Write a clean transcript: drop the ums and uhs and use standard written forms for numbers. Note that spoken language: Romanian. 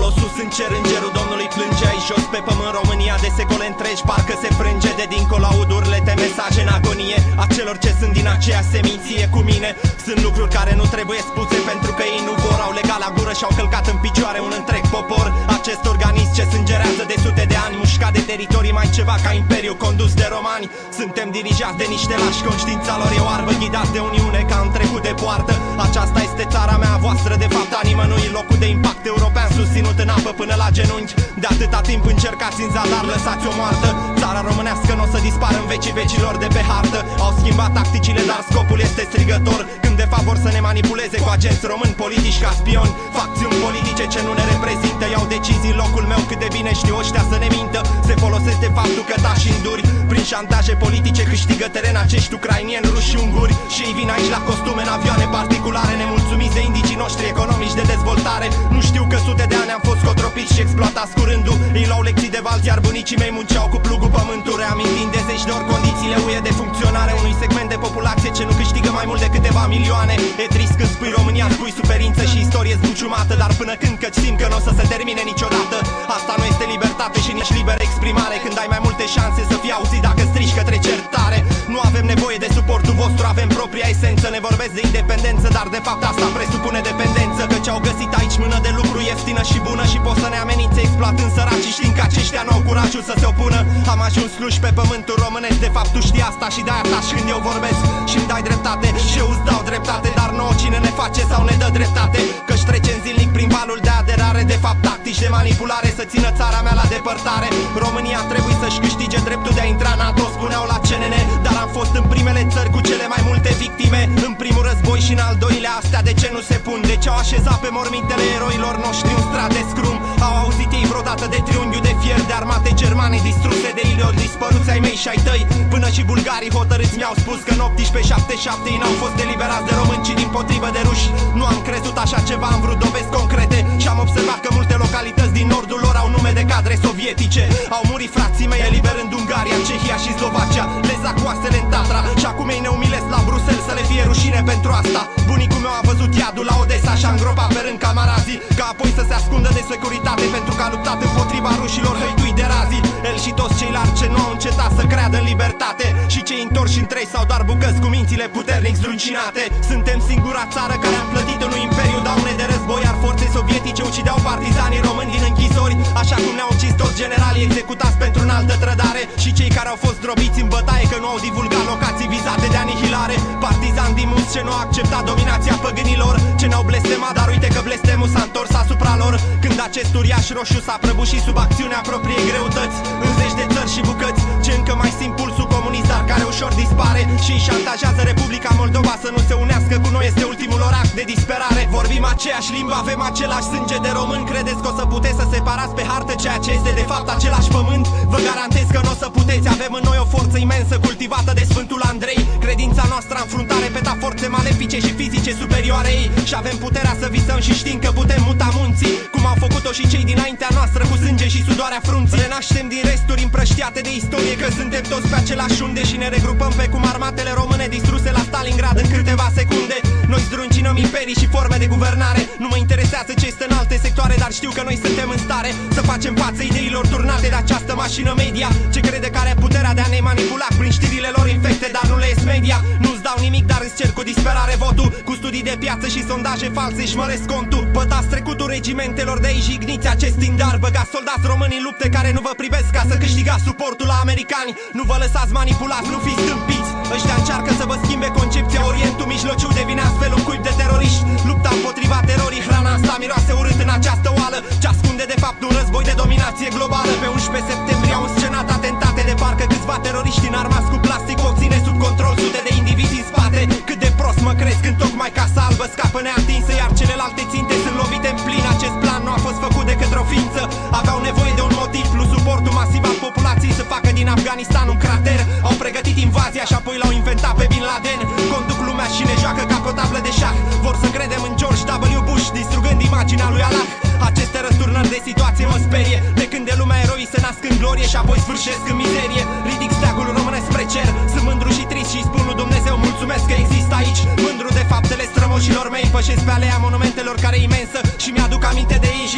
acolo sus în cer, îngerul Domnului plânge aici jos pe pământ. România de secole întregi parcă se frânge, de dincolo aud urlete, mesaje în agonie a celor ce sunt din aceea seminție cu mine. Sunt lucruri care nu trebuie spuse pentru că ei nu vor. Au legat la gură și au călcat în picioare un întreg popor. Acest organism ce sângerează de sute de ani, mușcat de teritorii mai ceva ca imperiu condus de romani. Suntem dirijați de niște lași, conștiința lor e oarbă, ghidați de uniune ca în trecut de poartă. Aceasta este țara mea, voastră de fapt a nimănui, locul de impact european susținut în apă până la genunchi. De atâta timp încercați în zadar, lăsați-o moartă. Țara românească n-o să dispară în vecii vecilor de pe hartă. Au schimbat tacticile, dar scopul este strigător, când de fapt vor să ne manipuleze cu agenți români politici ca spioni. Facțiuni politice ce nu ne reprezintă, iau decizii locul meu, cât de bine știu ăștia să ne mintă. Se folosesc de faptul că tași înduri, prin șantaje politice câștigă teren acești ucrainieni, ruși și unguri. Și ei vin aici la costume în avioane particulare, nemulțumiți de indicii noștri economici de dezvoltare. Nu știu că sute de ani am fost cotropiți și exploatați cu rândul. Ei luau lecții de val, iar bunicii mei munceau cu plugul pământul, reamintind de zeci de ori condițiile uie de funcționare unui segment de populație ce nu câștigă mai mult de câteva milioane. E trist când spui România, spui suferință și istorie zbuciumată, dar până când căci simt că nu o să se termine niciodată. Asta nu este libertate și nici liberă exprimare, când ai mai multe șanse să fii auzit dacă strigi către certare. Nu avem nevoie de suportul vostru, avem propria esență. Ne vorbesc de independență, dar de fapt asta presupune dependență, căci au găsit aici mână de lucru ieftină și bună și pot să ne amenințe exploatând săracii, știind că aceștia nu au curajul să se opună. Am ajuns sluși pe pământul românesc, de fapt tu știi asta și de-aia taci când eu vorbesc și-mi dai dreptate și eu îți dau dreptate. Dar nouă cine ne face sau ne dă dreptate, căci trecem zilnic prin valul de aderare, de fapt tactici de manipulare să țină țara mea la depărtare. România trebuie să-și câștige dreptul de a intra în NATO, spuneau la CNN, dar am fost în primele țări cu cele mai multe victime. În primul război și în al doilea, astea de ce nu se pun? De ce au așezat pe mormintele eroilor noștri un strat de scrum? Au auzit ei vreodată de triunghiul de fier de armate germane distruse de iliori dispăruți ai mei și ai tăi? Până și bulgarii hotărâți mi-au spus că în 1877 ei n-au fost deliberați de români, ci dimpotrivă de ruși. Nu am crezut așa ceva, am vrut dovezi concrete și am observat că multe localități din nordul lor au nume de cadre sovietice. Au murit frații mei eliberând Ungaria, Cehia și Slovacia, Leza cu oasele în Tatra, și acum ei ne umilesc la Bruxelles să le fie rușine pentru asta. Bunicul meu a văzut iadul la Odessa și a îngropat pe rând camarazii, ca apoi să se ascundă de securitate pentru că a luptat împotriva rușilor hăitui de razii. El și toți ceilalți ce nu au încetat să creadă în libertate și cei întorși între ei sau doar bucăți cu mințile puternic zdruncinate. Suntem singura țară care am plătit unui imperiu daune de război, iar forțe sovietice ucideau partizanii români din închisori, așa cum ne-au ucis toți generalii executați pentru înaltă trădare și cei care au fost drobiți în bătaie că nu au divulgat locații vizate de anihilare. Partizani din mus ce nu au acceptat dominația păgânilor, ce ne-au blestemat, dar uite că blestemul s-a întors asupra lor, când acest uriaș roșu s-a prăbușit sub acțiunea propriei greutăți în zeci de țări și bucăți, ce încă mai simt pulsul comunist, dar care ușor dispare și îi șantajează Republica Moldova să nu se unească cu noi, este ultimul lor act de disperare. Vorbim aceeași limbă, avem același sânge de român, credeți că o să puteți să separați pe hartă ceea ce este de fapt același pământ? Vă garantez că nu o să puteți, avem în noi o forță imensă cultivată de Sfântul Andrei, credința noastră în fruntaie peta forțe malefice și fizice superioare ei, și avem puterea să visăm și știm că putem muta munții, cum au făcut-o și cei dinaintea noastră cu sânge și sudoarea frunții. Renaștem din resturi împrăștiate de istorie, că suntem toți pe același unde și ne regrupăm pe cum armatele române distruse la Stalingrad în câteva secunde. Noi zdruncinăm imperii și forme de guvernare, nu mă interesează ce este în alte sectoare, dar știu că noi suntem în stare să facem față ideilor turnate de această mașină media, ce crede că are puterea de a ne manipula prin știrile lor infecte, dar nu le ies media. Nu-ți dau nimic, dar îți cer cu disperare votul, cu studii de piață și sondaje false și măresc contul. Pătați trecutul regimentelor de aici, jigniți acest tindar, băgați soldați români în lupte care nu vă privesc ca să câștigați suportul la americani. Nu vă lăsați manipulați, nu fiți stâmpiți, ăștia încearcă să vă schimbe concepția. Orientul Mijlociu devine astfel un cuib de teroriști. Lupta împotriva terorii, hrana asta miroase urât în această oală, ce ascunde de fapt un război de dominație globală. Pe 11 septembrie au scenat atentate de parcă câțiva teroriști înarmați cu plastic o ține sub control sute de indivizi în spate. Cât de prost mă crezi când tocmai Casa Albă scapă neatinsă, iar celelalte ținte sunt lovite în plin. Acest plan nu a fost făcut de către o ființă, aveau nevoie de un motiv plus suportul masiv al populației să facă din Afganistan un crater. Au pregătit invazia și apoi l-au inventat pe Bin Laden, conduc lumea și ne joacă ca pe o tablă de șah. Vor să credem în George W. Bush, distrugând imaginea lui Allah. Aceste răsturnări de situație mă sperie, de când de lumea eroii se nasc în glorie și apoi sfârșesc în mizerie. Ridic steagul românesc spre cer, sunt mândru și trist și spun lui Dumnezeu mulțumesc că există aici. Mândru de faptele strămoșilor mei, pășesc pe alea monumentelor care e imensă și mi-aduc aminte de ei și